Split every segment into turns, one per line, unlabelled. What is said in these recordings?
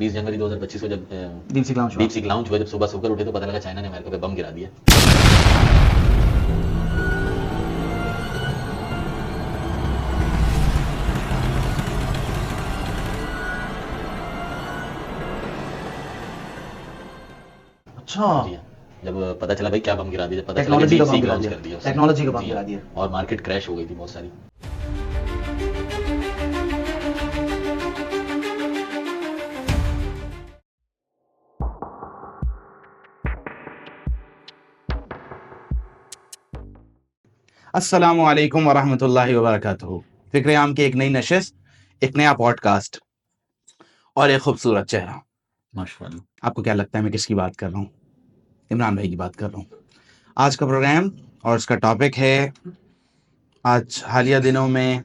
20 जनवरी 2025 को जब
deep seek
launch हुआ, जब सुबह सोकर उठे तो पता लगा चाइना ने अमेरिका पे बम गिरा दिया।
अच्छा,
जी हाँ, जब पता चला भाई क्या बम गिरा दिया, जब पता चला
टेक्नोलॉजी का
डीप
बम
सीक
गिरा
लॉन्च
दिया,
कर दिया उसने।
टेक्नोलॉजी का बम
जी
गिरा
हाँ,
दिया।
और मार्केट क्रैश हो गई थी बहुत सारी।
अस्सलामु अलैकुम वरहमतुल्लाहि वबरकातुहू। फिक्र आम की एक नई नशिस्त, एक नया पॉडकास्ट और एक खूबसूरत चेहरा।
माशाल्लाह।
आपको क्या लगता है मैं किसकी बात कर रहा हूँ? इमरान भाई की बात कर रहा हूँ। आज का प्रोग्राम और उसका टॉपिक है, आज हालिया दिनों में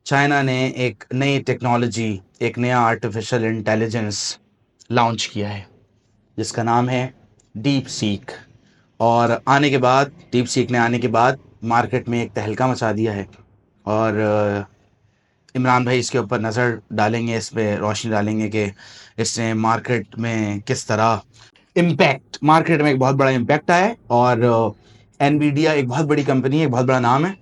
चाइना ने एक नई टेक्नोलॉजी, एक नया आर्टिफिशियल इंटेलिजेंस लॉन्च किया है जिसका नाम है डीप सीक। और आने के बाद, डीप सीक ने आने के बाद मार्केट में एक तहलका मचा दिया है। और इमरान भाई इसके ऊपर नज़र डालेंगे, इस पे रोशनी डालेंगे कि इसने मार्केट में किस तरह इम्पैक्ट, मार्केट में एक बहुत बड़ा इम्पैक्ट आया है। और एनवीडिया एक बहुत बड़ी कंपनी है, एक बहुत बड़ा नाम है,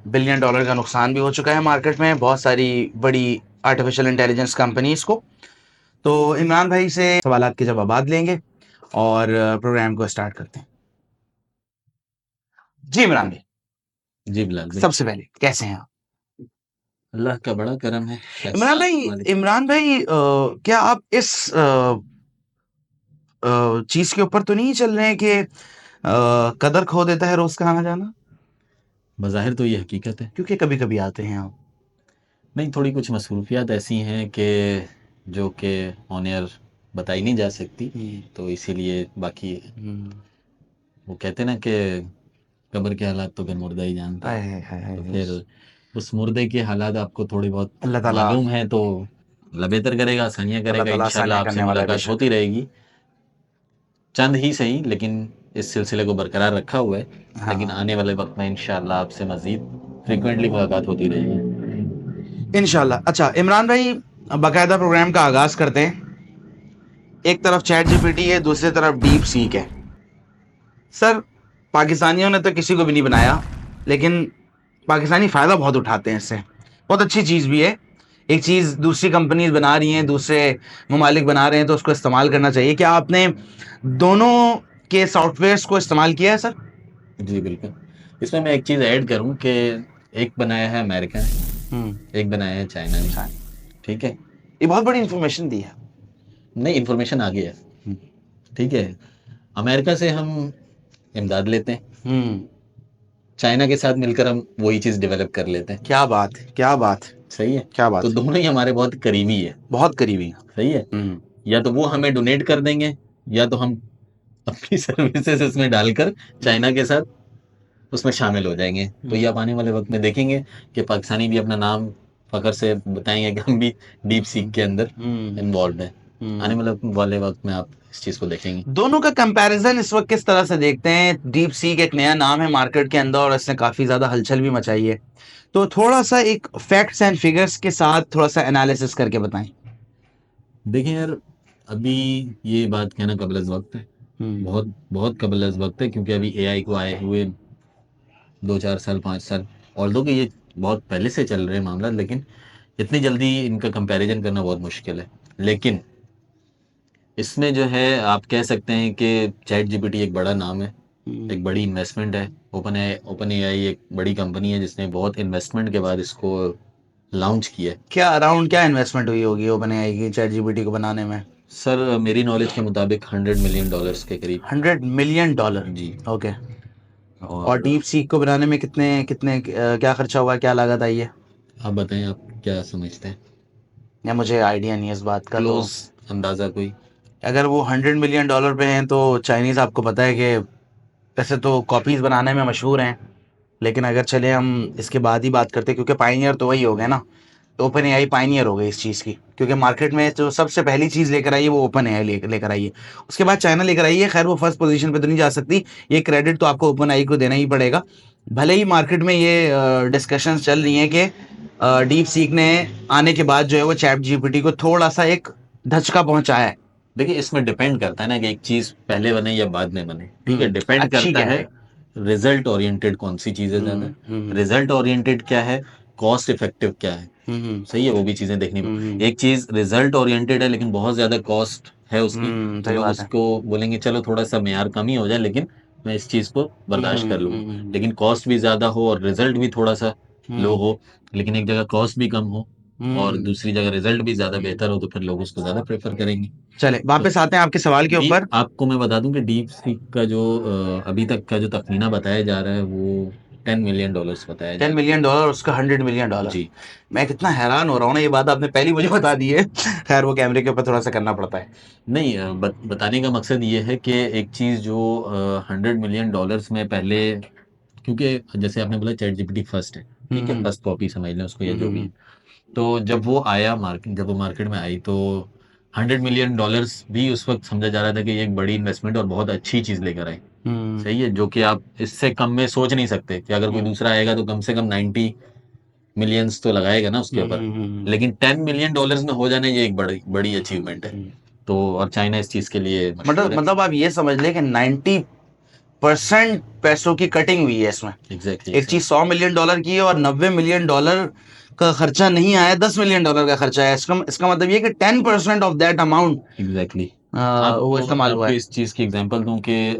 बिलियन डॉलर का नुकसान भी हो चुका है मार्केट में बहुत सारी बड़ी आर्टिफिशियल इंटेलिजेंस कंपनीज को। तो इमरान भाई से सवालात के जवाब लेंगे और प्रोग्राम को स्टार्ट करते हैं। जी इमरान भाई,
जी बिलाल भाई,
सबसे पहले कैसे हैं आप?
अल्लाह का बड़ा करम है।
इमरान भाई क्या आप इस चीज के ऊपर तो नहीं चल रहे हैं कि कदर खो देता है रोज का आना जाना?
बज़ाहिर तो ये हकीकत है,
क्योंकि कभी कभी आते हैं आप।
नहीं थोड़ी कुछ मसरूफियात ऐसी हैं कि जो कि ऑन एयर बताई नहीं जा सकती, तो इसीलिए बाकी वो कहते ना कि कब्र के हालात तो फिर मुर्दा ही जानता है।
हाय हाय हाय
तो
हाय।
फिर उस मुर्दे के हालात आपको थोड़ी बहुत
अल्लाह ताला,
मालूम है तो अल्लाह बेहतर करेगा, आसानियाँ
अल्लाह
करेगा,
ताला
इंशाल्लाह
आसानियां
आपसे
करने वाला है
मुलाकात
बेशक।
होती रहेगी। चंद ही सही, लेकिन इस सिलसिले को बरकरार रखा हुआ है। लेकिन
हाँ,
आने वाले वक्त में इंशाल्लाह आपसे मजीद फ्रिक्वेंटली मुलाकात होती रहेगी।
इंशाल्लाह। अच्छा इमरान भाई, बाकायदा प्रोग्राम का आगाज करते हैं। एक तरफ चैट जीपीटी है, दूसरी तरफ डीप सीक है। सर, पाकिस्तानियों ने तो किसी को भी नहीं बनाया, लेकिन पाकिस्तानी फ़ायदा बहुत उठाते हैं इससे। बहुत अच्छी चीज़ भी है। एक चीज़ दूसरी कंपनीज बना रही हैं, दूसरे ममालिक बना रहे हैं, तो उसको इस्तेमाल करना चाहिए। क्या आपने दोनों के सॉफ्टवेयर्स को इस्तेमाल किया है सर?
जी बिल्कुल। इसमें मैं एक चीज़ ऐड करूं कि एक बनाया है अमेरिका ने, एक बनाया है चाइना ने।
अच्छा,
ठीक है,
ये बहुत बड़ी इंफॉर्मेशन दी है।
नई इन्फॉर्मेशन आ गई है।
हम्म,
ठीक है, अमेरिका से हम इमदाद लेते हैं,
हम्म,
चाइना के साथ मिलकर हम वही चीज़ डेवलप कर लेते हैं।
क्या बात है, क्या बात है,
सही है,
क्या
तो
बात है।
दोनों ही हमारे बहुत करीबी है।
बहुत करीबी है।
सही है,
हम्म,
या तो वो हमें डोनेट कर देंगे, या तो हम अपनी सर्विसेज इसमें डालकर चाइना के साथ उसमें शामिल हो जाएंगे। तो ये आप आने वाले वक्त में देखेंगे कि पाकिस्तानी भी अपना नाम फखर से बताएंगे कि हम भी डीप सीक के अंदर इन्वॉल्व हैं। आने वाले वक्त में आप इस चीज़ को देखेंगे।
दोनों का कंपैरिजन इस वक्त किस तरह से देखते हैं? डीप सीक एक नया नाम है मार्केट के अंदर और इसने काफ़ी ज़्यादा हलचल भी मचाई है, तो थोड़ा सा एक फैक्ट्स एंड फिगर्स के साथ थोड़ा सा एनालिसिस करके बताएं।
देखिए यार, अभी ये बात कहना कबल वक्त है, बहुत बहुत कबल वक्त है, क्योंकि अभी एआई को आए हुए 2-4 साल 5 साल, ऑल्दो कि ये बहुत पहले से चल रहे मामला, लेकिन इतनी जल्दी इनका कंपैरिजन करना बहुत मुश्किल है। लेकिन इसमें जो है आप कह सकते हैं कि चैट जीपीटी एक बड़ा नाम है, एक बड़ी इन्वेस्टमेंट है। ओपन एआई एक बड़ी कंपनी है जिसने बहुत इन्वेस्टमेंट के बाद इसको लॉन्च किया है।
क्या अराउंड क्या इन्वेस्टमेंट हुई होगी ओपन एआई की चैट जीपीटी को बनाने में?
सर मेरी नॉलेज के मुताबिक $100 मिलियन के करीब।
$100 मिलियन?
जी।
ओके। और
और
डीप सीक को बनाने में कितने कितने क्या खर्चा हुआ, क्या लागत आई है?
आप बताएं, आप क्या समझते हैं,
या मुझे आइडिया नहीं है इस बात का। तो
क्लोज अंदाज़ा कोई?
अगर वो $100 मिलियन पे हैं तो चाइनीज़ आपको पता है कि वैसे तो कॉपीज़ बनाने में मशहूर हैं, लेकिन अगर चले हम इसके बाद ही बात करते हैं, क्योंकि पाइनियर तो वही हो गए ना। ओपन एआई पाइनियर हो गई इस चीज़ की, क्योंकि मार्केट में जो सबसे पहली चीज़ लेकर आई है वो ओपन एआई लेकर आई है। उसके बाद चाइना लेकर आई है। खैर वो फर्स्ट पोजीशन पे तो नहीं जा सकती, ये क्रेडिट तो आपको ओपन एआई को देना ही पड़ेगा। भले ही मार्केट में ये डिस्कशंस चल रही हैं कि डीप सीक ने आने के बाद जो है वो चैट जीपीटी को थोड़ा सा एक धचका पहुंचाया है?
देखिए इसमें डिपेंड करता है ना कि एक चीज पहले बने या बाद में बने, ठीक है, डिपेंड
अच्छी
करता
क्या
है
है?
रिजल्ट ओरिएंटेड कौन सी चीज है ज्यादा, रिजल्ट ओरिएंटेड क्या है, कॉस्ट इफेक्टिव क्या है, सही है, वो भी चीजें देखनी एक चीज रिजल्ट ओरिएंटेड है लेकिन बहुत ज्यादा कॉस्ट है उसकी, तो
सही
लोग
बात है।
उसको बोलेंगे चलो थोड़ा सा मेयार कम ही हो जाए लेकिन मैं इस चीज को बर्दाश्त कर लूंगा, लेकिन कॉस्ट भी ज्यादा हो और रिजल्ट भी थोड़ा सा लो हो, लेकिन एक जगह कॉस्ट भी कम हो और दूसरी जगह रिजल्ट भी ज्यादा बेहतर हो तो फिर लोग उसको ज्यादा प्रेफर करेंगे।
चले
तो
वापस आते हैं आपके सवाल के ऊपर।
आपको मैं बता दूं कि डीप सीक का जो अभी तक का जो तखमीना बताया जा रहा है वो $10 मिलियन बताया जा
$10
रहा
मिलियन, उसका $100 मिलियन।
है जी।
मैं कितना हैरान हो रहा हूँ ना, ये बात आपने पहली मुझे बता दी है। खैर वो कैमरे के ऊपर थोड़ा सा करना पड़ता है।
नहीं बताने का मकसद ये है कि एक चीज जो $100 मिलियन में पहले, क्योंकि जैसे आपने बोला चैट जीपीटी फर्स्ट है, ठीक है, फर्स्ट कॉपी समझ लें उसको या जो भी है, तो जब वो आया मार्केट, जब वो मार्केट में आई तो $100 मिलियन भी उस वक्त समझा जा रहा था कि ये एक बड़ी इन्वेस्टमेंट और बहुत अच्छी चीज लेकर आई, सही है, जो कि आप इससे कम में सोच नहीं सकते कि अगर कोई दूसरा आएगा तो कम से कम 90 मिलियंस तो लगाएगा ना उसके ऊपर, लेकिन $10 मिलियन में हो जाना ये एक बड़ी बड़ी अचीवमेंट है, तो और चाइना इस चीज के लिए मशहूर है।
मतलब आप ये समझ लें कि 90% पैसों की कटिंग हुई है इसमें।
एग्जैक्टली
एक चीज $100 मिलियन की है और $90 मिलियन का खर्चा नहीं आया, $10 मिलियन का खर्चा है। इसका मतलब ये कि 10% ऑफ दैट अमाउंट
एग्जैक्टली
वो इस्तेमाल हुआ
आपको
है।
इस चीज की एग्जांपल दूं कि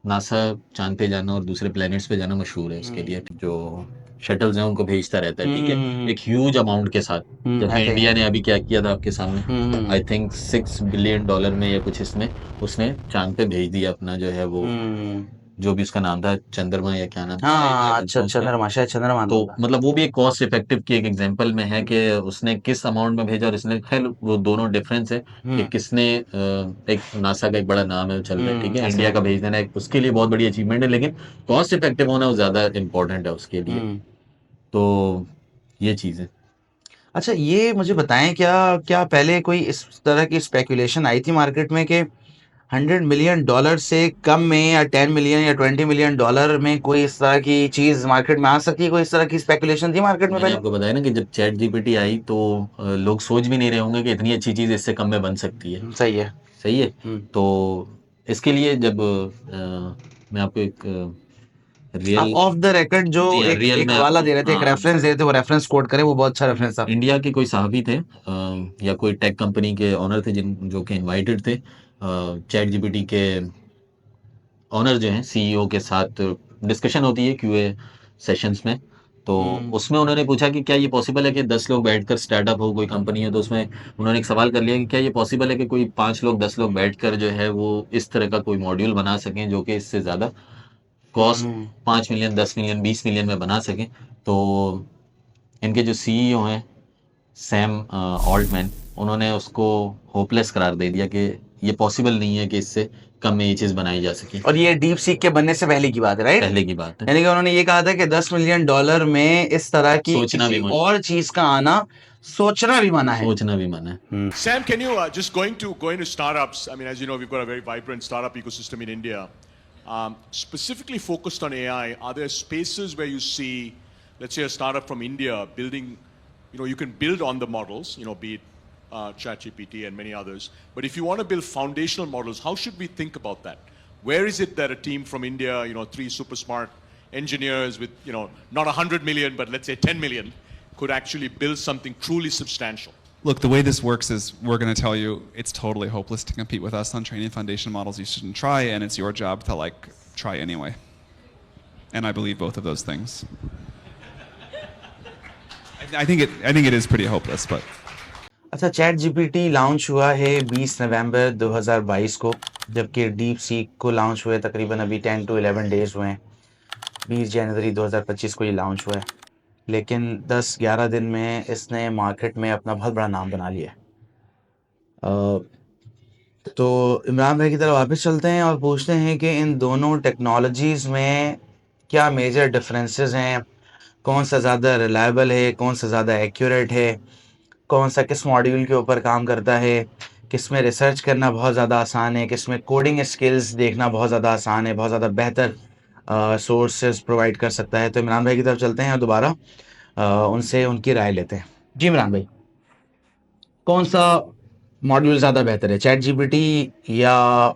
नासा चांद पे जाना और दूसरे प्लैनेट्स पे जाना मशहूर है उसके लिए, जो शटल्स हैं उनको भेजता रहता है, ठीक है, एक ह्यूज अमाउंट के साथ, जैसे
ऐसे ही
इंडिया ने अभी क्या किया था आपके सामने, आई थिंक $6 बिलियन में या कुछ इसमें उसने चांद पे भेज दिया अपना जो है वो, जो भी उसका नाम था, चंद्रमा या क्या नाम था,
हाँ,
कंफर्म किया।
चंद्रमा, शायद चंद्रमा
तो
नाम था।
मतलब वो भी एक कॉस्ट इफेक्टिव की एक एग्जांपल में है कि उसने किस अमाउंट में भेजा और इसने, खैर वो दोनों डिफरेंस है कि किसने एक नासा का एक बड़ा नाम है चल रहा है, ठीक है,
ऐसे
इंडिया
है।
का भेज देना एक उसके लिए बहुत बड़ी अचीवमेंट है, लेकिन कॉस्ट इफेक्टिव होना वो ज्यादा इंपॉर्टेंट है उसके लिए, तो ये चीज है।
अच्छा ये मुझे बताएं, क्या क्या पहले कोई इस तरह की स्पेकुलेशन आई थी मार्केट में कि $100 मिलियन से कम में, या 10 मिलियन या $20 मिलियन में कोई इस तरह की चीज मार्केट में आ सकती है? कोई इस तरह की स्पेकुलेशन थी मार्केट में
मैंने
पहले?
आपको बताया ना कि जब चैट जीपीटी आई तो लोग सोच भी नहीं रहे होंगे कि इतनी अच्छी चीज इससे कम में बन सकती है,
सही है।
सही है, तो इसके लिए जब मैं आपको एक
आप
रियल,
ऑफ द रिकॉर्ड जो
जी हाँ,
एक
रियल
एक
में
हवाला
आपको,
दे रहे थे, एक
हाँ,
रेफरेंस दे रहे थे, वो रेफरेंस कोट करें, वो बहुत अच्छा रेफरेंस था।
इंडिया के कोई साहबी थे या कोई टेक कंपनी के ऑनर थे जिन जो कि इनवाइटेड थे चैट जीपीटी के ऑनर जो हैं सीईओ के साथ डिस्कशन होती है क्यूए सेशंस में, तो उसमें उन्होंने पूछा कि क्या ये पॉसिबल है कि 10 लोग बैठकर स्टार्टअप हो, कोई कंपनी है, तो उसमें उन्होंने एक सवाल कर लिया कि क्या ये पॉसिबल है कि कोई 5 लोग 10 लोग बैठकर जो है वो इस तरह का कोई मॉड्यूल बना सकें जो कि इससे ज़्यादा कॉस्ट 5 मिलियन 10 मिलियन 20 मिलियन में बना सकें, तो इनके जो सीईओ हैं सैम ऑल्टमैन, उन्होंने उसको होपलेस करार दे दिया कि ये पॉसिबल नहीं है कि इससे कम में ये चीज़ बनाई जा सके,
और ये डीप सीक के बनने से पहले की बात है, राइट?
पहले की बात है,
यानी कि उन्होंने ये कहा था कि $10 मिलियन में इस तरह की
सोचना
किसी
भी
और चीज का आना, सोचना भी मना है।
सोचना भी मना है।
Sam, can you just going to startups? I mean, as you know, we've got a very vibrant startup ecosystem in India. Specifically focused on AI, are there spaces where you see, let's say, a startup from India building? You can build on the models, be it ChatGPT and many others. But if you want to build foundational models, how should we think about that? Where is it that a team from India, three super smart engineers with, not 100 million, but let's say 10 million, could actually build something truly substantial?
Look, the way this works is we're going to tell you it's totally hopeless to compete with us on training foundation models. You shouldn't try, and it's your job to try anyway. And I believe both of those things. I think it is pretty hopeless, but
अच्छा, chat GPT launch हुआ है 20 नवंबर 2022 को, जबकि deep seek को launch हुए तकरीबन अभी 10 to 11 days हुए हैं। 20 जनवरी 2025 को ये लॉन्च हुआ है, लेकिन 10-11 दिन में इसने मार्केट में अपना बहुत बड़ा नाम बना लिया है। तो इमरान भाई की तरफ वापस चलते हैं और पूछते हैं कि इन दोनों टेक्नोलॉजीज़ में क्या मेजर डिफरेंसेस हैं, कौन सा ज़्यादा रिलायबल है, कौन सा ज़्यादा एक्यूरेट है, कौन सा किस मॉड्यूल के ऊपर काम करता है, किस में रिसर्च करना बहुत ज़्यादा आसान है, किस में कोडिंग स्किल्स देखना बहुत ज़्यादा आसान है, बहुत ज़्यादा बेहतर सोर्सेज प्रोवाइड कर सकता है। तो इमरान भाई की तरफ चलते हैं और दोबारा उनसे उनकी राय लेते हैं। जी इमरान भाई, कौन सा मॉड्यूल ज्यादा बेहतर है, चैट जीपीटी या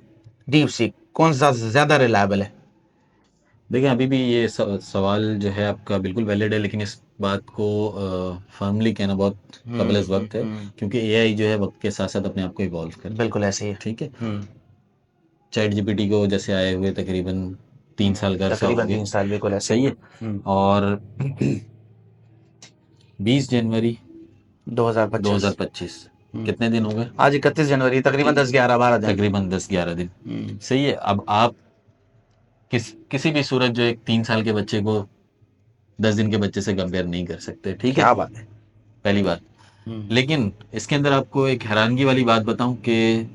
डीप सीक, कौन सा ज्यादा रिलायबल है?
देखिए अभी भी ये सवाल जो है आपका बिल्कुल वैलिड है, लेकिन इस बात को फर्मली कहना बहुत कबल वक्त है, क्योंकि एआई जो है वक्त के साथ साथ अपने आप को इवॉल्व कर,
बिल्कुल ऐसे ही है।
ठीक है। चैट जीपीटी को जैसे आए हुए तकरीबन 3 साल का अरसा हो
तकरीबन
गया,
3 साल, बिल्कुल ऐसे
सही
ही
है। और 20 जनवरी
2025।
2025 कितने दिन हो गए?
आज 31 जनवरी, तकरीबन 10-11-12 दिन।
तकरीबन 10-11 दिन, सही है। अब आप किसी भी सूरत जो एक 3 साल के बच्चे को 10 दिन के बच्चे से कंपेयर नहीं कर सकते, ठीक है,
क्या बात है।
पहली बात। लेकिन इसके अंदर आपको एक हैरानगी वाली बात बताऊं कि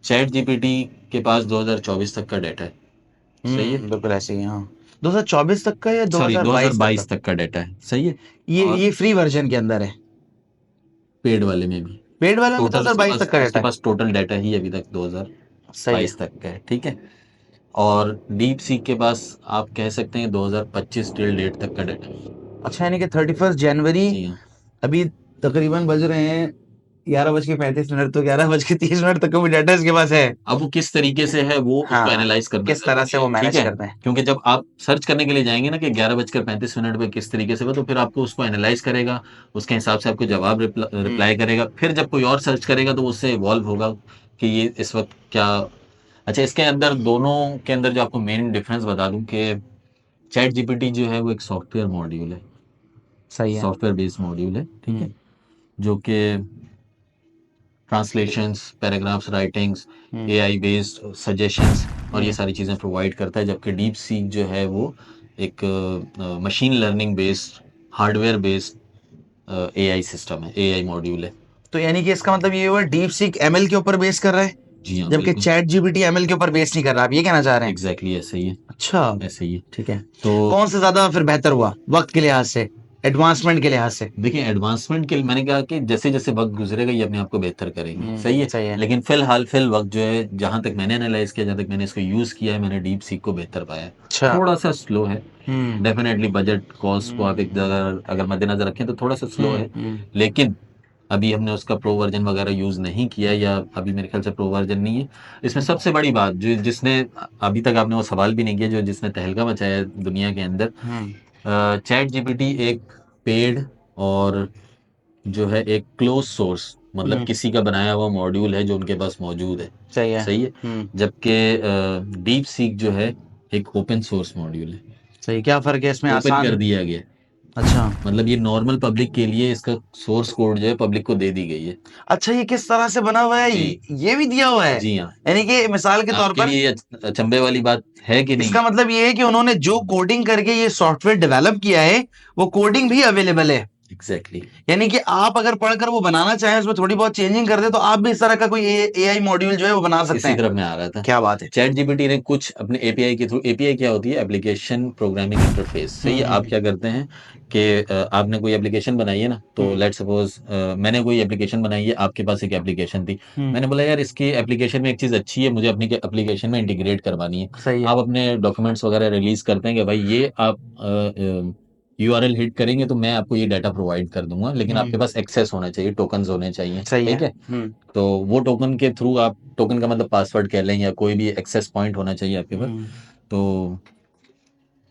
चैट जीपीटी के पास 2024 तक का डाटा है, सही है।
बिल्कुल ऐसे ही, हाँ। 2024 तक का या
सॉरी
2022 तक
2022 तक का डाटा है, सही है।
ये फ्री वर्जन के अंदर है,
पेड वाले में भी
पेड वाले में
टोटल
2022 तक का
उसके
डाटा
पास टोटल डाटा ही अभी तक
है। सही
2022 तक का है, ठीक है। और डीप सीक के पास आप कह सकते हैं 2025 टिल डेट तक का डाटा है।
अच्छा, यानी कि 31 जनवरी,
जी हाँ,
अभी तकरीबन बज रहे हैं 11:35, तो 11:30 तक का भी डाटा इसके पास है।
अब वो किस तरीके से है वो उसको
हाँ,
एनालाइज करना
किस तरह से वो
ठीक
मैनेज
है,
करते हैं।
क्योंकि जब आप सर्च करने के लिए जाएंगे ना कि 11:35 पे किस तरीके से हुआ, तो फिर आपको उसको एनालाइज करेगा, उसके हिसाब से आपको जवाब रिप्लाई करेगा, फिर जब कोई और सर्च करेगा तो उससे इवॉल्व होगा कि ये इस वक्त क्या। अच्छा, इसके अंदर दोनों के अंदर जो आपको मेन डिफरेंस बता दूं कि चैट जीपीटी जो है वो एक सॉफ्टवेयर मॉड्यूल है,
सही है।
सॉफ्टवेयर बेस्ड मॉड्यूल है, ठीक है, जो कि translations, paragraphs, writings, AI based suggestions और ये सारी चीज़ें प्रोवाइड करता है। जबकि डीप सीक जो है वो एक machine learning based, hardware based AI system है, एआई मॉड्यूल है।
तो यानी कि इसका मतलब ये हुआ डीप सीक एमएल के ऊपर बेस कर रहा है,
जी हाँ,
जबकि
बिल्कुल
चैट जीपीटी एमएल के ऊपर बेस नहीं कर रहा, आप ये कहना चाह रहे हैं?
एग्जैक्टली ऐसे ही है,
अच्छा,
ऐसे ही है।
ठीक है।
तो
कौन सा ज्यादा फिर बेहतर हुआ वक्त के लिहाज से, एडवांसमेंट के लिहाज से?
देखिए एडवांसमेंट के लिए मैंने कहा कि जैसे जैसे वक्त गुजरेगा ये अपने आप को बेहतर करेंगे, सही है।
सही है।
लेकिन फिल वक्त जो है, जहां तक मैंने एनालाइज किया, जहां तक मैंने इसको यूज किया है, मैंने डीप सीक को बेहतर पाया है।
अच्छा।
थोड़ा सा स्लो है, डेफिनेटली बजट कॉस्ट को आप एक जगह अगर मद्देनजर रखें तो थोड़ा सा स्लो है, लेकिन अभी हमने उसका प्रो वर्जन वगैरह यूज नहीं किया, या अभी मेरे ख्याल से प्रो वर्जन नहीं है। इसमें सबसे बड़ी बात जो जिसने अभी तक आपने वो सवाल भी नहीं किया, जो जिसने तहलका मचाया है दुनिया के अंदर, चैट जीपीटी एक पेड और जो है एक क्लोज सोर्स, मतलब किसी का बनाया हुआ मॉड्यूल है जो उनके पास मौजूद है,
सही है।
सही है। जबकि डीप सीक जो है एक ओपन सोर्स मॉड्यूल है,
सही, क्या फर्क है इसमें?
ओपन कर
आसान।
दिया गया है।
अच्छा।
मतलब ये नॉर्मल पब्लिक के लिए इसका सोर्स कोड जो है पब्लिक को दे दी गई है।
अच्छा, ये किस तरह से बना हुआ है?
जी,
ये भी दिया हुआ है?
जी हाँ।
यानी कि मिसाल के तौर
आपके
पर
लिए ये अचंभे वाली बात है कि नहीं?
इसका मतलब ये है कि उन्होंने जो कोडिंग करके ये सॉफ्टवेयर डेवलप किया है, वो कोडिंग भी अवेलेबल है।
एग्जैक्टली,
यानी कि आप अगर पढ़कर वो बनाना चाहें, उसमें थोड़ी बहुत चेंजिंग कर दे, तो आप भी इस तरह का कोई एआई मॉड्यूल जो है वो बना सकते
इसी
हैं।
तरफ मैं आ रहा था।
क्या बात है।
चैट जीपीटी ने कुछ अपने एपीआई के थ्रू, एपीआई क्या होती है? एप्लीकेशन प्रोग्रामिंग इंटरफेस, सही है। आप क्या करते हैं कि आपने कोई एप्लीकेशन बनाई है ना, तो लेट सपोज मैंने कोई एप्लीकेशन बनाई है, आपके पास एक एप्लीकेशन थी, मैंने बोला यार इसकी एप्लीकेशन में एक चीज अच्छी है, मुझे अपनी एप्लीकेशन में इंटीग्रेट करवानी है।
सही है।
आप अपने डॉक्यूमेंट्स वगैरह रिलीज करते हैं कि भाई ये आप यूआरएल हिट करेंगे तो मैं आपको ये डाटा प्रोवाइड कर दूंगा, लेकिन आपके पास एक्सेस होना चाहिए, टोकन्स होने चाहिए,
सही
ठीक है। तो वो टोकन के थ्रू, आप टोकन का मतलब पासवर्ड कह लें या कोई भी एक्सेस पॉइंट होना चाहिए आपके पास, तो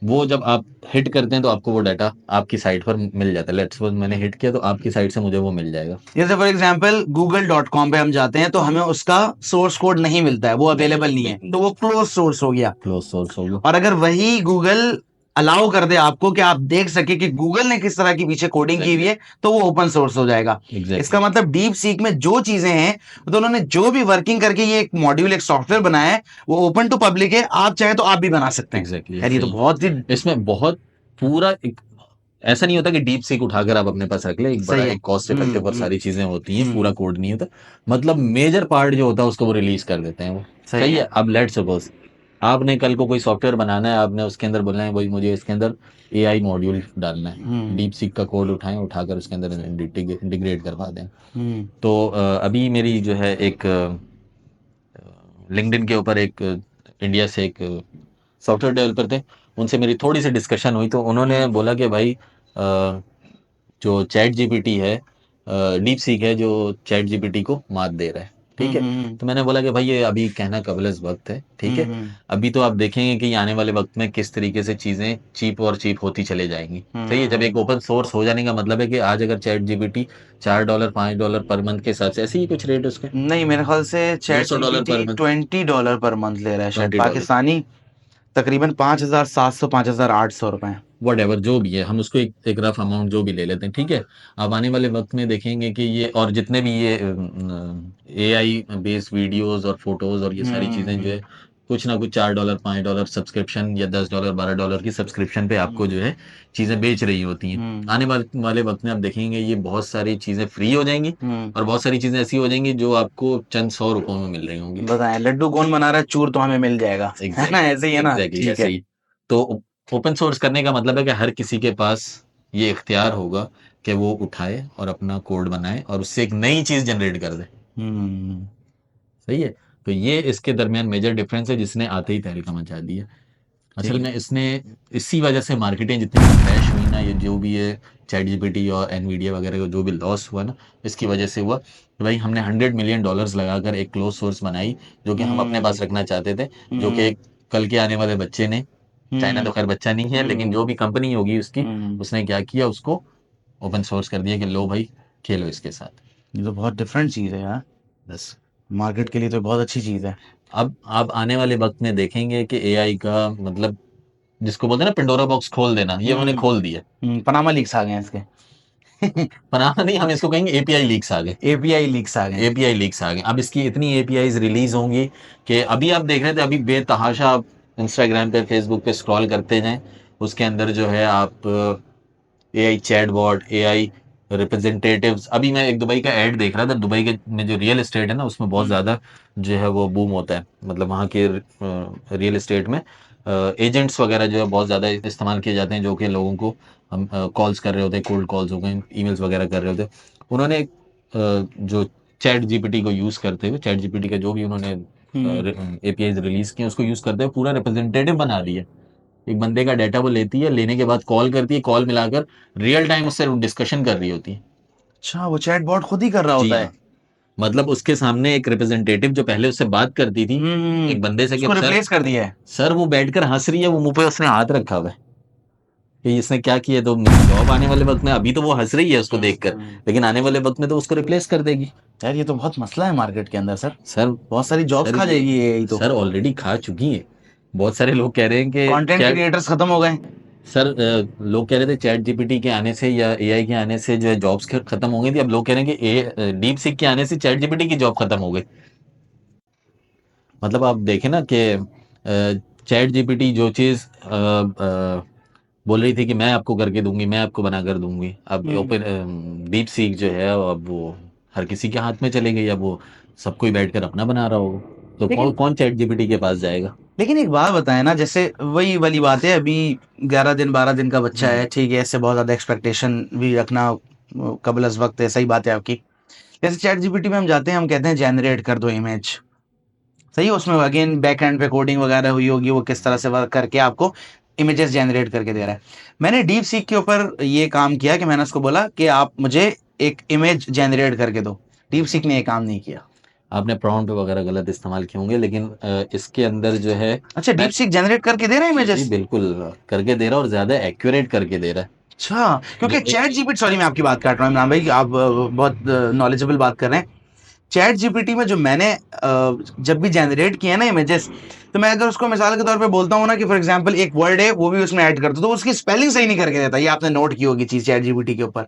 वो जब आप हिट करते हैं तो आपको वो डाटा आपकी साइट पर मिल जाता है। लेट्स सपोज मैंने हिट किया तो आपकी साइट से मुझे वो मिल जाएगा।
जैसे फॉर एग्जांपल google.com पे हम जाते हैं तो हमें उसका सोर्स कोड नहीं मिलता है, वो अवेलेबल नहीं है, तो वो क्लोज सोर्स हो गया।
क्लोज सोर्स होगा।
और अगर वही गूगल अलाउ कर दे आपको कि आप देख सके कि गूगल ने किस तरह की पीछे कोडिंग की हुई है, तो वो ओपन सोर्स हो जाएगा।
Exactly.
इसका मतलब डीप सीक में जो चीजें हैं, तो उन्होंने जो भी वर्किंग करके ये एक मॉड्यूल, एक सॉफ्टवेयर बनाया है, वो ओपन टू पब्लिक है, आप चाहे तो आप भी बना सकते हैं।
एग्जैक्टली,
यार ये तो बहुत ही
इसमें बहुत पूरा ऐसा नहीं होता कि डीप सीक उठाकर आप अपने पास रख ले, एक बड़ा
सही है।
एक कॉस्ट इफेक्टिव और सारी चीजें होती हैं, पूरा कोड नहीं होता, मतलब मेजर पार्ट जो होता है उसको वो रिलीज कर देते हैं वो, सही है। अब लेट्स सपोज आपने कल को कोई सॉफ्टवेयर बनाना है, आपने उसके अंदर बोलना है भाई मुझे इसके अंदर एआई मॉड्यूल डालना है, डीप सीक का कोड उठाएं, उठाकर उसके अंदर इंटीग्रेट करवा दें। तो अभी मेरी जो है एक लिंक्डइन के ऊपर एक इंडिया से एक सॉफ्टवेयर डेवलपर थे, उनसे मेरी थोड़ी सी डिस्कशन हुई, तो उन्होंने बोला कि भाई जो चैट जीपीटी है डीप सीक है जो चैट जीपीटी को मात दे रहा है, ठीक है। तो मैंने बोला कि भाई ये अभी कहना कबलस वक्त है, ठीक है। अभी तो आप देखेंगे कि आने वाले वक्त में किस तरीके से चीजें चीप और चीप होती चले जाएंगी, सही है। जब एक ओपन सोर्स हो जाने का मतलब है कि आज अगर चैट जीपीटी $4 $5 पर मंथ के हिसाब से, ऐसे ही कुछ रेट उसके,
नहीं, मेरे ख्याल से चैट
$200 पर
जीपीटी
मंथ,
$20 पर मंथ ले रहा है शायद,
$20
पाकिस्तानी तकरीबन 5,700 5,800 रुपए।
वट एवर जो भी है, हम उसको एक रफ अमाउंट जो भी ले लेते हैं, ठीक है। अब आने वाले वक्त में देखेंगे कि ये और जितने भी ये एआई बेस्ड वीडियोस और फोटोज और ये सारी चीजें जो है कुछ ना कुछ $4 $5 सब्सक्रिप्शन या $10 $12 की सब्सक्रिप्शन पे आपको जो है चीजें बेच रही होती हैं। आने वाले वक्त में आप देखेंगे ये बहुत सारी चीजें फ्री हो जाएंगी और बहुत सारी चीजें ऐसी हो जाएंगी जो आपको चंद ₹100 में मिल रही होंगी।
बताएं, लड्डू कौन बना रहा है, चूर तो हमें मिल जाएगा, है ना, ऐसे ही है ना।
एग्जैक्टली ऐसे ही। तो ओपन सोर्स करने का मतलब है कि हर किसी के पास ये इख्तियार होगा कि वो उठाए और अपना कोड बनाए और उससे एक नई चीज जनरेट कर दे, सही है। तो ये इसके दरमियान मेजर डिफरेंस है जिसने आते ही तहलका मचा दी है। असल में इसने इसी वजह से मार्केटिंग जितनी क्रैश हुई ना, ये जो भी ये चैट जीपीटी और एनवीडिया वगैरह का जो भी लॉस हुआ ना, इसकी वजह से हुआ कि भाई हमने $100 मिलियन लगाकर एक क्लोज सोर्स बनाई जो कि हम अपने पास रखना चाहते थे, जो कि कल के आने वाले बच्चे ने, चाइना तो खैर बच्चा नहीं है लेकिन जो भी कंपनी होगी उसकी, उसने क्या किया, उसको ओपन सोर्स कर दिया कि लो भाई खेलो इसके साथ।
ये तो बहुत डिफरेंट चीज है यार,
बस
मार्केट के लिए तो बहुत अच्छी चीज है।
अब आप आने वाले वक्त में देखेंगे कि एआई का मतलब जिसको बोलते हैं ना पिंडोरा बॉक्स खोल देना, ये उन्होंने खोल दिया।
पनामा लीक्स आ गए हैं इसके।
पनामा नहीं, हम इसको कहेंगे एपीआई लीक्स आ गए।
एपीआई लीक्स आ गए।
एपीआई लीक्स आ गए। अब इसकी इतनी एपीआईज रिलीज होंगी कि अभी आप देख रहे थे, अभी बेतहाशा आप इंस्टाग्राम पे फेसबुक पे स्क्रॉल करते जाएं, उसके अंदर जो है आप एआई चैटबॉट, एआई रिप्रेजेंटेटिव्स। अभी मैं एक दुबई का ऐड देख रहा था, दुबई के में जो रियल एस्टेट है ना उसमें बहुत ज़्यादा जो है वो बूम होता है, मतलब वहाँ के रियल एस्टेट में एजेंट्स वगैरह जो है बहुत ज़्यादा इस्तेमाल किए जाते हैं, जो कि लोगों को हम कॉल्स कर रहे होते हैं, कोल्ड कॉल्स हो गए, ईमेल्स वगैरह कर रहे होते हैं। उन्होंने जो चैट जीपीटी को यूज़ करते हुए, चैट जीपीटी का जो भी उन्होंने एपीआईज रिलीज किए उसको यूज़ करते हुए पूरा रिप्रेजेंटेटिव बना दिया। एक बंदे का डाटा वो लेती है, लेने के बाद कॉल करती है, कॉल मिलाकर रियल टाइम उससे डिस्कशन कर रही होती है।
अच्छा, वो चैटबॉट खुद ही कर रहा
जी
होता है।
हाँ। मतलब उसके सामने एक रिप्रेजेंटेटिव जो पहले उससे बात करती थी एक बंदे से कि
उसको
सर,
रिप्लेस कर दिया है।
सर वो बैठकर हंस रही है, वो मुंह पे उसने हाथ रखा हुआ है कि इसने क्या किया। तो जॉब आने वाले वक्त में, अभी तो वो हंस रही है उसको देखकर, लेकिन आने वाले वक्त में तो उसको रिप्लेस कर देगी।
यार ये तो बहुत मसला है मार्केट के अंदर सर,
सर
बहुत सारी जॉब्स खा जाएगी ये तो।
सर ऑलरेडी खा चुकी है। बहुत सारे लोग कह रहे हैं कि
कंटेंट क्रिएटर्स खत्म हो गए।
सर लोग कह रहे थे चैट जीपीटी के आने से या एआई के आने से जो है जॉब्स खत्म हो गई थी। अब लोग कह रहे हैं कि डीप सीक के आने से चैट जीपीटी की जॉब खत्म हो गई। मतलब आप देखें ना कि चैट जीपीटी जो चीज़ बोल रही थी कि मैं आपको करके दूंगी, मैं आपको बना कर दूंगी, अब ओपन डीप सीक जो है अब वो हर किसी के हाथ में चले गई। अब वो सबको ही बैठकर अपना बना रहा होगा, तो कौन कौन चैट जीपीटी के पास जाएगा।
लेकिन एक बात बताएं ना, जैसे वही वाली बात है, अभी 11 दिन 12 दिन का बच्चा है, ठीक है, इससे बहुत ज़्यादा एक्सपेक्टेशन भी रखना कबल अज़ वक्त है, सही बात है आपकी। जैसे चैट जीपीटी में हम जाते हैं, हम कहते हैं जनरेट कर दो इमेज, सही है, उसमें अगेन बैक एंड पे कोडिंग वगैरह हुई होगी, वो किस तरह से वर्क करके आपको इमेजेस जनरेट करके दे रहा है। मैंने डीप सीक के ऊपर ये काम किया कि मैंने उसको बोला कि आप मुझे एक इमेज जनरेट करके दो। डीप सीक ने ये काम नहीं किया।
आपने प्रॉम्प्ट वगैरह गलत इस्तेमाल किए होंगे, लेकिन इसके अंदर जो है
अच्छा, डीप सीक जनरेट करके दे रहा है इमेजेस?
जी बिल्कुल करके दे रहा है और ज्यादा एक्यूरेट करके दे रहा है।
अच्छा, क्योंकि चैट जीपीटी, सॉरी मैं आपकी बात काट रहा हूँ इमरान भाई, आप बहुत नॉलेजेबल बात कर रहे हैं। चैट जीपीटी में जो मैंने जब भी जनरेट किए ना इमेजेस, तो मैं अगर उसको मिसाल के तौर पे बोलता हूँ ना कि फॉर एग्जांपल एक वर्ड है वो भी उसमें ऐड कर दो, तो उसकी स्पेलिंग सही नहीं करके देता। ये आपने नोट की होगी चीज चैट जीपीटी के ऊपर,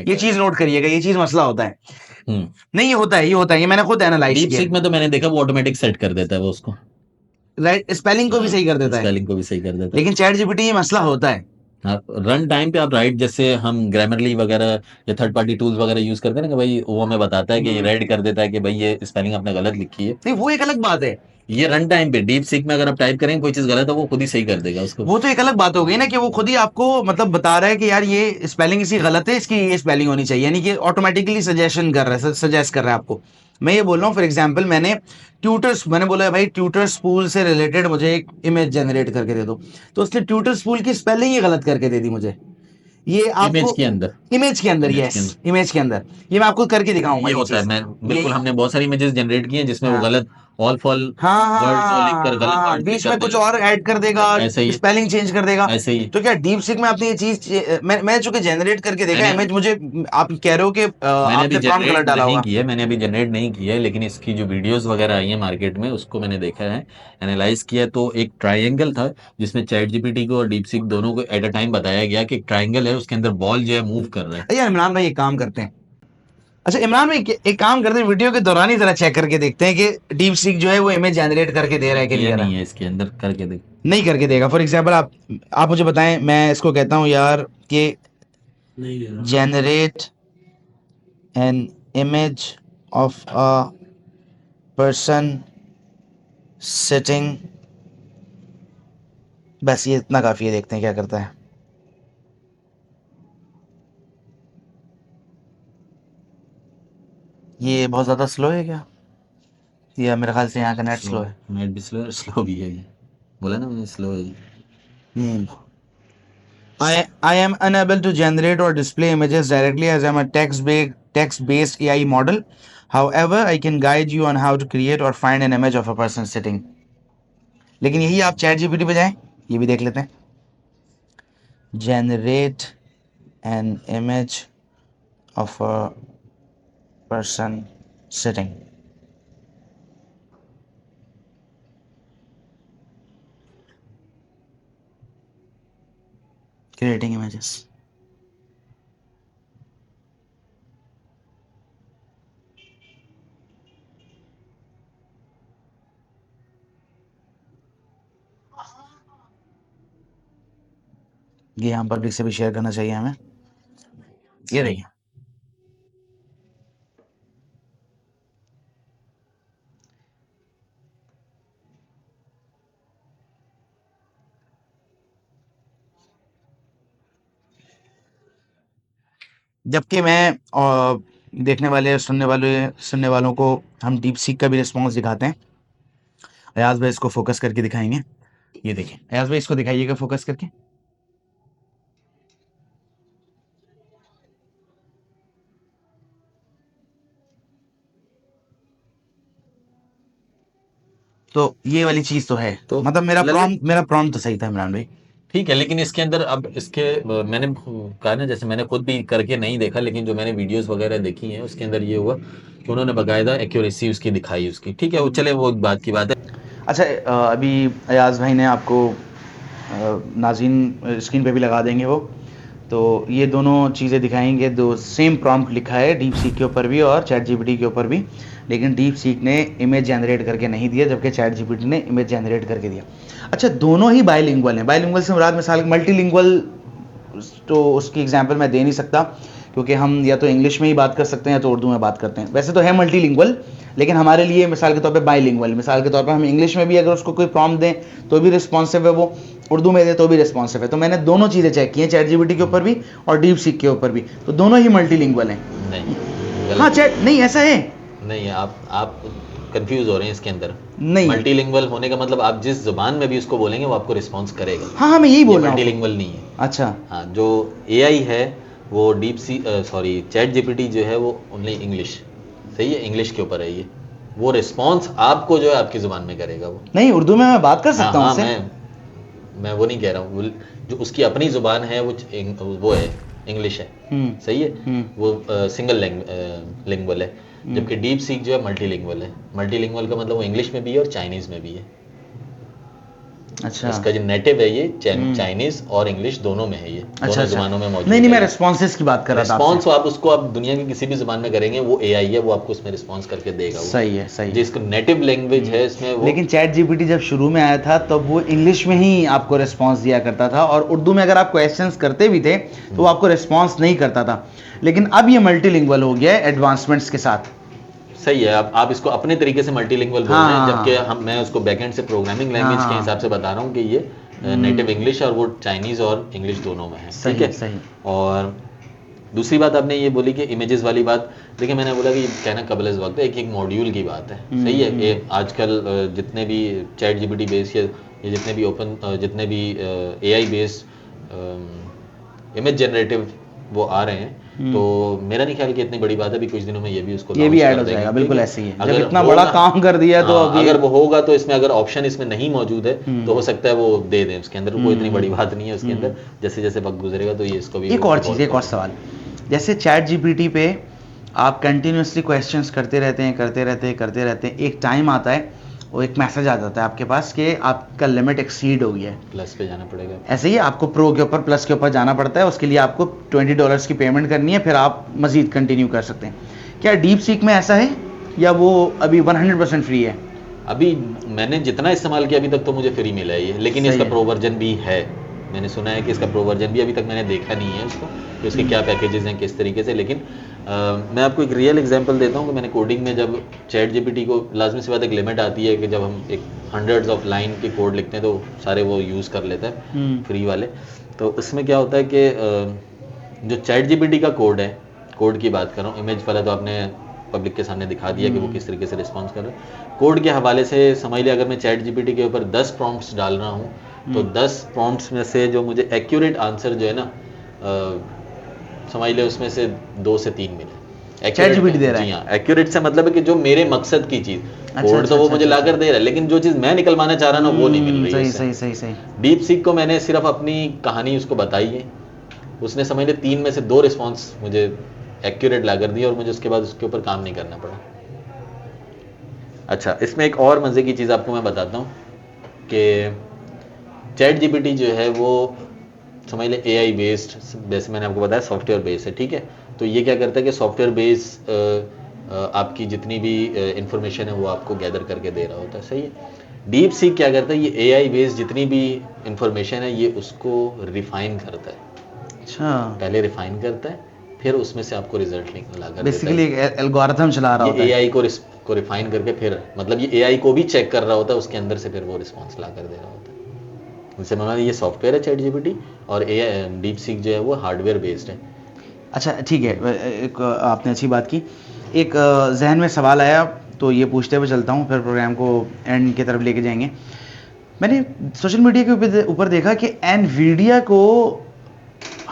ये चीज नोट करिएगा, ये चीज मसला होता है। नहीं, ये होता है, ये होता है, ये मैंने खुद एनालाइज
डीप
किया।
सीक में तो मैंने देखा वो ऑटोमेटिक सेट कर देता है वो उसको,
राइट, स्पेलिंग को भी सही कर देता है,
स्पेलिंग को भी सही कर देता है।
लेकिन चैट जीपीटी ये मसला होता है।
हाँ, रन टाइम पे आप राइट, जैसे हम ग्रामरली वगैरह या थर्ड पार्टी टूल्स वगैरह यूज करते हैं ना कि भाई वो हमें बताता है कि ये रेड कर देता है कि भाई ये स्पेलिंग आपने गलत लिखी है।
नहीं, वो एक अलग बात है।
ये रन टाइम पे डीप सीक में अगर आप टाइप करेंगे कोई चीज गलत है वो खुद ही सही कर देगा उसको।
वो तो एक अलग बात हो गई ना कि वो खुद ही आपको मतलब बता रहा है कि यार ये स्पेलिंग इसकी गलत है, इसकी ये स्पेलिंग होनी चाहिए, यानी कि ऑटोमेटिकली सजेशन कर रहा है, सजेस्ट कर रहा है आपको। मैं ये बोल रहा हूँ फॉर एग्जांपल, मैंने बोला भाई ट्यूटर स्कूल से रिलेटेड मुझे एक इमेज जनरेट करके दे दो, तो उसने ट्यूटर स्कूल की स्पेलिंग ही गलत करके दे दी मुझे। ये आपको
इमेज के अंदर
इमेज के अंदर,
इमेज
यस
के अंदर
इमेज के अंदर, ये मैं आपको करके दिखाऊंगा
ये
ये
होता है।
चीज।
मैं
ये
बिल्कुल, हमने बहुत सारी इमेजेस जनरेट की हैं जिसमें वो
हाँ
गलत ऑल फॉल
हाँ हाँ
वर्ड्स और लिख कर
हाँ
गलत
हाँ,
वर्ड्स लिख
बीच
कर
में कुछ
देगा।
और ऐड कर देगा,
ऐसे ही
स्पेलिंग चेंज कर देगा।
ऐसे ही
तो क्या डीप सीक में आपने ये चीज मैं चूंकि जनरेट करके देखा
मैंने
इमेज, मुझे आप कह रहे हो कि
मैंने अभी
आपने प्रॉम्प्ट गलत
जनरेट
डाला
नहीं
होगा।
की है, मैंने अभी जनरेट नहीं की है, लेकिन इसकी जो वीडियोस वगैरह आई है मार्केट में उसको मैंने देखा है, एनालाइज किया है। तो एक ट्रायंगल था जिसमें चैट जीपीटी को और डीपसीक दोनों को एट अ टाइम बताया गया कि एक ट्रायंगल है, उसके अंदर बॉल जो है मूव कर रहा है।
अच्छा इमरान भाई एक काम करते हैं, अच्छा इमरान भाई एक काम करते हैं, वीडियो के दौरान ही जरा चेक करके देखते हैं कि डीप सीक जो है वो इमेज जनरेट करके दे रहा
मैंने
है कि नहीं
किया
दे रहा।
नहीं है, इसके अंदर करके देख।
नहीं करके देगा। फॉर एग्जाम्पल आप मुझे बताएं, मैं इसको कहता हूँ यार कि generate an image of a person sitting, बस ये इतना काफी है, देखते हैं क्या करता है। ये बहुत ज्यादा स्लो है क्या, या मेरे ख्याल से यहाँ का नेट स्लो है।
नेट भी स्लो, स्लो भी है ये, बोला ना मैंने स्लो है ये।
I am unable to generate or display images directly as I'm a text-based AI model. However, I can guide you on how to create or find an image of a person sitting. लेकिन यही आप chat GPT पे जाएं, ये भी देख लेते हैं। Generate an image of a person sitting. Creating images. ये हम पब्लिक से भी शेयर करना चाहिए हमें। ये देखिए, जबकि मैं देखने वाले सुनने वालों को हम डीप सीक का भी रिस्पॉन्स दिखाते हैं। अयाज भाई इसको फोकस करके दिखाएंगे, ये देखें। अयाज भाई इसको दिखाइएगा फोकस करके। तो ये वाली चीज तो है,
तो
मतलब मेरा प्रॉम्प्ट तो सही था इमरान भाई।
ठीक है, लेकिन इसके अंदर अब इसके मैंने कहा ना, जैसे मैंने खुद भी करके नहीं देखा, लेकिन जो मैंने वीडियोस वगैरह देखी हैं उसके अंदर ये हुआ कि उन्होंने बाकायदा एक्यूरेसी उसकी दिखाई उसकी। ठीक है, वो चले, वो बात की बात है।
अच्छा अभी अयाज भाई ने आपको नाज़रीन स्क्रीन पे भी लगा देंगे वो, तो ये दोनों चीज़ें दिखाएंगे। दो सेम प्रॉम्प्ट लिखा है डीप सीक के ऊपर भी और चैट जीपीटी के ऊपर भी, लेकिन डीप सीक ने इमेज जनरेट करके नहीं दिया, जबकि चैट जीपीटी ने इमेज जनरेट करके दिया। अच्छा दोनों ही बायलिंगुअल हैं। बायलिंगुअल से मुराद मिसाल मल्टीलिंगुअल तो उसकी एग्जांपल मैं दे नहीं सकता, क्योंकि हम या तो इंग्लिश में ही बात कर सकते हैं या तो उर्दू में बात करते हैं। वैसे तो है मल्टीलिंगुअल, लेकिन हमारे लिए मिसाल के तौर पे बाइलिंगुअल, मिसाल के तौर पर हम इंग्लिश में भी अगर उसको कोई प्रॉम्प्ट दें तो भी रिस्पॉन्सिव है, वो उर्दू में दे तो भी रिस्पॉन्सिव है। तो मैंने दोनों चीज़ें चेक की हैं, चैट जीपीटी के ऊपर भी और डीप सीक के ऊपर भी, तो दोनों ही मल्टीलिंगुअल हैं।
नहीं,
हाँ
गलत
चैट नहीं, ऐसा है
नहीं है। आप कंफ्यूज हो रहे हैं इसके अंदर।
नहीं।
मल्टीलिंगुअल होने का मतलब आप जिस जुबान में भी उसको बोलेंगे वो आपको रिस्पॉन्स करेगा।
हाँ हाँ मैं यही बोल रहा हूँ।
मल्टीलिंगुअल नहीं है।
अच्छा
हाँ, जो एआई है वो चैट जीपीटी जो है वो ओनली इंग्लिश, सही है, इंग्लिश के ऊपर है ये। वो रिस्पॉन्स आपको जो है आपकी जुबान में करेगा वो।
नहीं, उर्दू में मैं बात कर
हाँ
सकता हूँ
हाँ,
उससे।
मैं वो नहीं कह रहा हूँ, जो उसकी अपनी जुबान है वो है इंग्लिश है, सही है, वो सिंगल लिंगुअल है। जबकि डीप सीक जो है मल्टीलिंगुअल है। मल्टीलिंगुअल का मतलब वो इंग्लिश में भी है और चाइनीज में भी है।
अच्छा
इसका जो नेटिव है ये चाइनीज और इंग्लिश दोनों में है, ये दोनों
अच्छा
जुबानों में मौजूद
नहीं
है।
नहीं, मैं रिस्पॉन्सेस की बात कर रहा था
रिस्पॉन्स
आपसे।
आप उसको आप दुनिया की किसी भी जुबान में करेंगे वो एआई है, वो आपको उसमें रिस्पॉन्स करके देगा। वो
सही है, सही है।
जिसको नेटिव लैंग्वेज है इसमें वो।
लेकिन चैट जीपीटी जब शुरू में आया था तब वो इंग्लिश में ही आपको रिस्पांस दिया करता था, और उर्दू में अगर आप क्वेश्चंस करते भी थे तो वो आपको रिस्पांस नहीं करता था। लेकिन अब ये मल्टीलिंगुअल हो गया है एडवांसमेंट्स के साथ।
सही है, आप इसको अपने तरीके से मल्टीलिंगुअल बोल रहे हैं, जबकि मैं उसको बैकएंड से प्रोग्रामिंग लैंग्वेज के हिसाब से बता रहा हूँ कि ये नेटिव इंग्लिश और वो चाइनीज और इंग्लिश दोनों में है। ठीक है,
सही।
और दूसरी बात आपने ये बोली कि इमेजेस वाली बात, देखिए मैंने बोला कि कहना कबल वक्त है, एक मॉड्यूल की बात है। सही है, ये आजकल जितने भी चैट जीपीटी बेस्ड या ये जितने भी जितने भी एआई बेस्ड इमेज जनरेटिव वो आ रहे हैं, तो मेरा नहीं ख्याल कि इतनी बड़ी बात है, अभी कुछ दिनों में ये भी उसको
ये भी
launch
ऐड
कर
हो
देंगे,
जाएगा, बिल्कुल
क्योंकि
ऐसे ही है। जब
अगर
इतना बड़ा
होगा-
काम कर दिया तो
हाँ,
अभी
अगर वो होगा तो इसमें अगर ऑप्शन इसमें नहीं मौजूद है तो हो सकता है वो दे दें, उसके अंदर कोई इतनी बड़ी बात नहीं है उसके अंदर, जैसे जैसे वक्त गुजरेगा तो ये इसको भी
एक और
evolve
चीज़, एक और
करेगा।
सवाल, जैसे चैट जीपीटी पे आप कंटिन्यूसली क्वेश्चंस करते रहते हैं, एक टाइम आता है वो एक मैसेज आ जाता है आपके पास कि आपका लिमिट एक्सीड हो गया है।
प्लस पे जाना पड़ेगा।
ऐसे ही आपको प्रो के ऊपर, प्लस के ऊपर जाना पड़ता है, उसके लिए आपको $20 की पेमेंट करनी है, फिर आप मज़ीद कंटिन्यू कर सकते हैं। क्या डीप सीक में ऐसा है या वो अभी 100% फ्री है?
अभी मैंने जितना इस्तेमाल किया अभी तक तो मुझे फ्री मिला ही है, लेकिन
सही
इसका
है।
प्रो वर्जन भी है, मैंने सुना है कि इसका प्रो वर्जन भी, अभी तक मैंने देखा नहीं है इसको कि उसके क्या पैकेजेस हैं किस तरीके से, लेकिन मैं आपको एक रियल एग्जांपल देता हूँ कि मैंने कोडिंग में जब चैट जीपीटी को, लाजमी सी बात एक लिमिट आती है कि जब हम एक हंड्रेड्स ऑफ लाइन के कोड लिखते हैं तो सारे वो यूज़ कर लेता है फ्री वाले, तो उसमें क्या होता है कि जो चैट जीपीटी का कोड है, कोड की बात कर रहा हूँ, इमेज वाला तो आपने पब्लिक के सामने दिखा दिया कि वो किस तरीके से रिस्पॉन्स कर रहा है, कोड के हवाले से समझ लिया अगर मैं चैट जीपीटी के ऊपर 10 प्रॉम्प्ट्स डाल रहा हूँ तो 10 प्रॉम्प्ट्स में से जो मुझे एक्यूरेट आंसर जो है ना, समझ लिया उसमें से 2 से 3 मिले।
ChatGPT दे रहा है?
जी हाँ, एक्यूरेट से मतलब है कि जो मेरे मकसद की चीज़, कोड तो वो मुझे ला कर दे रहा है, लेकिन जो चीज़ मैं निकलवाना चाह रहा ना वो नहीं मिल रही है
सही
उससे।
सही सही सही।
डीप सीक को मैंने सिर्फ अपनी कहानी उसको बताई है, उसने समझ लिया 3 में से 2 रिस्पॉन्स मुझे एक्यूरेट ला कर दिया और मुझे उसके बाद उसके ऊपर काम नहीं करना पड़ा। अच्छा, इसमें एक और मज़े की चीज़ आपको मैं बताता हूँ कि चैट जीपीटी जो है वो समझ लें एआई बेस्ड, जैसे मैंने आपको बताया सॉफ्टवेयर बेस्ड है, ठीक है। तो ये क्या करता है कि सॉफ्टवेयर बेस्ड आपकी जितनी भी इंफॉर्मेशन है वो आपको गैदर करके दे रहा होता है, सही है। डीप सीक क्या करता है, ये एआई बेस्ड जितनी भी इंफॉर्मेशन है ये उसको रिफाइन करता है।
अच्छा,
पहले रिफाइन करता है, फिर उसमें से आपको रिजल्ट निकला कर
बेसिकली एक एल्गोरिथम चला रहा होता
ये
है।
एआई को रिफाइन करके फिर मतलब ये एआई को भी चेक कर रहा होता है, उसके अंदर से फिर वो रिस्पॉन्स ला कर दे रहा होता है। जैसे मैंने ये सॉफ्टवेयर है चैट जीपीटी और एआई डीप सीक जो है वो हार्डवेयर बेस्ड है।
अच्छा ठीक है, एक आपने अच्छी बात की। एक जहन में सवाल आया तो ये पूछते हुए चलता हूँ, फिर प्रोग्राम को एंड की तरफ लेके जाएंगे। मैंने सोशल मीडिया के ऊपर देखा कि एनवीडिया को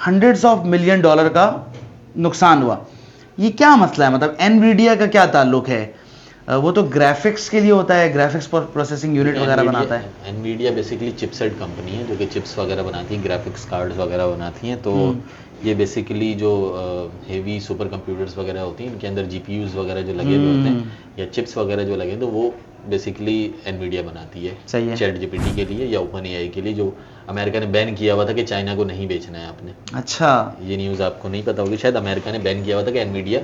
$100 ऑफ मिलियन का नुकसान हुआ। ये क्या मसला है, मतलब एनवीडिया का क्या ताल्लुक है? वो तो ग्राफिक्स के लिए होता है, ग्राफिक्स प्रोसेसिंग यूनिट वगैरह बनाता है।
एनवीडिया बेसिकली चिपसेट कंपनी है जो कि चिप्स वगैरह बनाती है, ग्राफिक्स कार्ड्स वगैरह बनाती हैं। तो ये बेसिकली जो हेवी सुपर कंप्यूटर्स वगैरह होती हैं इनके अंदर जीपीयूज वगैरह जो लगे हुए होते हैं या चिप्स वगैरह जो लगे, तो वो बेसिकली एनवीडिया बनाती है चैट जीपीटी के लिए या ओपन एआई के लिए, जो अमेरिका ने बैन किया हुआ था कि चाइना को नहीं बेचना है आपने।
अच्छा,
ये न्यूज़ आपको नहीं पता होगी शायद, अमेरिका ने बैन किया हुआ था कि एनवीडिया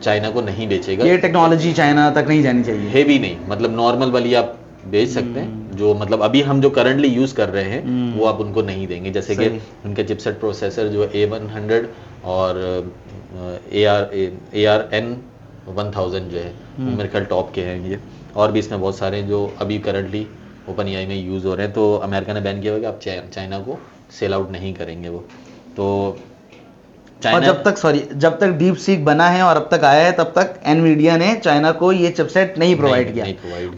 चाइना को नहीं बेचेगा।
ये टेक्नोलॉजी चाइना तक नहीं जानी चाहिए।
हेवी नहीं, मतलब नॉर्मल वाली आप बेच सकते हैं, जो मतलब अभी हम जो करंटली यूज़ कर रहे हैं वो आप उनको नहीं देंगे, जैसे कि उनके चिपसेट प्रोसेसर जो A100 और ARN1000 जो है वो मेरे ख्याल टॉप के हैं ये, और भी इसमें बहुत सारे जो अभी करंटली ओपन एआई में यूज़ हो रहे हैं। तो अमेरिका ने बैन किया हुआ कि आप चाइना को सेल आउट नहीं करेंगे वो। तो
और जब तक डीप सीक बना है और अब तक आया है तब तक एनवीडिया ने चाइना को ये चिपसेट नहीं प्रोवाइड किया,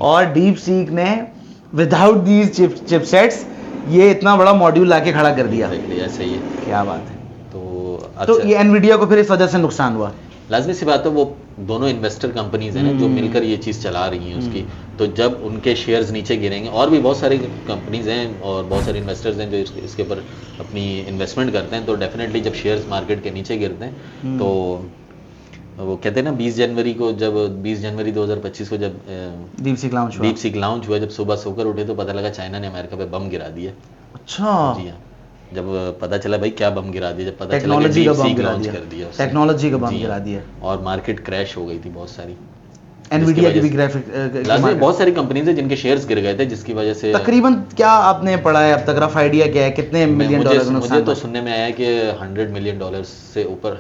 और डीप सीक ने विदाउट दीज चिपसेट्स ये इतना बड़ा मॉड्यूल लाके खड़ा कर दिया।
ऐसे ही है,
क्या बात है।
तो
तो ये एनवीडिया को फिर इस वजह से नुकसान हुआ।
लाजमी सी बात है, वो दोनों इन्वेस्टर कंपनीज हैं ना जो मिलकर ये चीज़ चला रही हैं उसकी, तो जब उनके शेयर्स नीचे गिरेंगे, और भी बहुत सारी कंपनीज हैं और बहुत सारे इन्वेस्टर्स हैं जो इसके ऊपर अपनी इन्वेस्टमेंट करते हैं, तो डेफिनेटली जब शेयर्स मार्केट के नीचे गिरते हैं तो वो कहते हैं ना 20 जनवरी 2025 को जब
डीप सीक
लॉन्च हुआ, जब सुबह सोकर उठे तो पता लगा चाइना ने अमेरिका पे बम गिरा दिया।
अच्छा,
जी हाँ, जब पता चला भाई क्या बम गिरा दिया, जब पता चला
टेक्नोलॉजी का बम गिरा दिया
और मार्केट क्रैश हो गई थी बहुत सारी।
एनवीडिया की भी ग्राफिक
बहुत सारी कंपनीज है जिनके शेयर्स गिर गए थे, जिसकी वजह से
तकरीबन क्या आपने पढ़ा है अब तक, रफ आइडिया क्या है कितने मिलियन डॉलर का नुकसान?
मुझे तो सुनने में आया कि $100 मिलियन से ऊपर,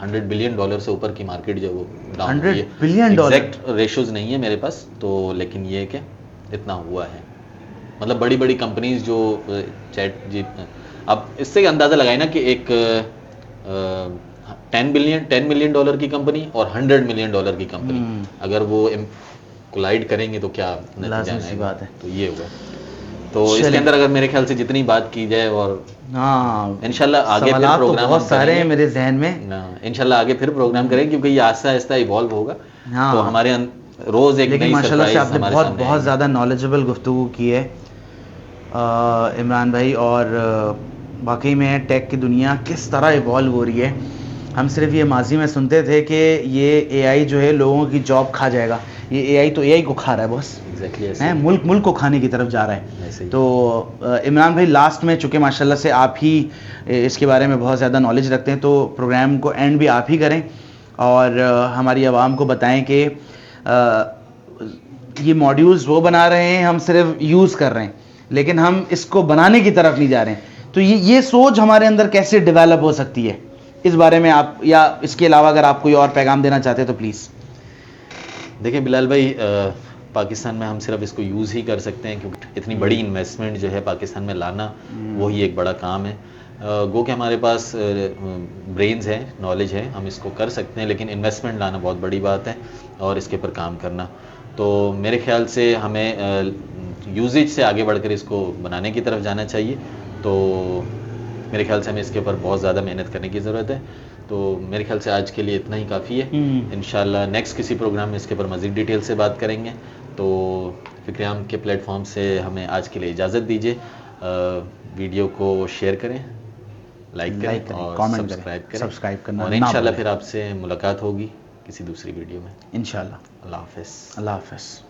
$100 बिलियन से ऊपर की मार्केट जो वो डाउन हुई है।
$100 बिलियन
एग्जैक्ट रेशोज नहीं है मेरे पास तो, लेकिन ये है कि इतना हुआ है। मतलब बड़ी बड़ी कंपनीज जो चैट जी, अब इससे अंदाज़ा लगाए ना कि एक $10 मिलियन की कंपनी और $100 मिलियन की कंपनी अगर वो कोलाइड करेंगे तो क्या नतीजा
सी बात है।
तो ये हुआ। तो इसके
चलें।
अंदर अगर मेरे ख्याल से जितनी बात की जाए और
हाँ,
इंशाल्लाह आगे फिर
सवालात तो
प्रोग्राम
बहुत
हम
सारे हैं
करेंगे।
मेरे जहन में।
इंशाल्लाह आगे फिर प्रोग्राम करेंगे क्योंकि ये आहिस्ता आहिस्ता इवॉल्व होगा।
हाँ।
तो हमारे रोज एक
लेकिन
नई
माशाल्लाह से
सरप्राइज
आपने
हमारे
बहुत
सामने
बहुत
आएगी।
ज़्यादा नॉलेजेबल गुफ्तगू की है इमरान भाई, और वाकई में टेक की दुनिया किस तरह इवॉल्व हो रही है। हम सिर्फ ये माजी में सुनते थे कि ये एआई जो है लोगों की जॉब खा जाएगा, ये एआई तो एआई को खा रहा है बॉस,
एग्जैक्टली ऐसे
हैं,
ही।
मुल्क को खाने की तरफ जा रहा है।
ऐसे ही।
तो इमरान भाई लास्ट में, चूँकि माशाल्लाह से आप ही इसके बारे में बहुत ज़्यादा नॉलेज रखते हैं, तो प्रोग्राम को एंड भी आप ही करें और हमारी आवाम को बताएं कि ये मॉड्यूल्स वो बना रहे हैं, हम सिर्फ यूज़ कर रहे हैं, लेकिन हम इसको बनाने की तरफ नहीं जा रहे हैं। तो ये सोच हमारे अंदर कैसे डेवलप हो सकती है, इस बारे में आप, या इसके अलावा अगर आप कोई और पैगाम देना चाहते हैं तो प्लीज़।
देखिए बिलाल भाई, पाकिस्तान में हम सिर्फ इसको यूज़ ही कर सकते हैं क्योंकि इतनी बड़ी इन्वेस्टमेंट जो है पाकिस्तान में लाना, वही एक बड़ा काम है। गो कि हमारे पास ब्रेन्स हैं, नॉलेज है, हम इसको कर सकते हैं, लेकिन इन्वेस्टमेंट लाना बहुत बड़ी बात है और इसके ऊपर काम करना। तो मेरे ख्याल से हमें यूजेज से आगे बढ़कर इसको बनाने की तरफ जाना चाहिए। तो मेरे ख्याल से हमें इसके ऊपर बहुत ज़्यादा मेहनत करने की ज़रूरत है। तो मेरे ख्याल से आज के लिए इतना ही काफ़ी है। इंशाल्लाह नेक्स्ट किसी प्रोग्राम में इसके ऊपर मज़ीद डिटेल से बात करेंगे। तो फिक्रियाम के प्लेटफॉर्म से हमें आज के लिए इजाज़त दीजिए। वीडियो को शेयर करें, लाइक करें और
कमेंट
सब्सक्राइब
करना
और
ना
इंशाल्लाह
भूलें।
फिर आपसे मुलाकात होगी किसी दूसरी वीडियो में।
इंशाल्लाह।
अल्लाह हाफ़िज़।
अल्लाह हाफ़िज़।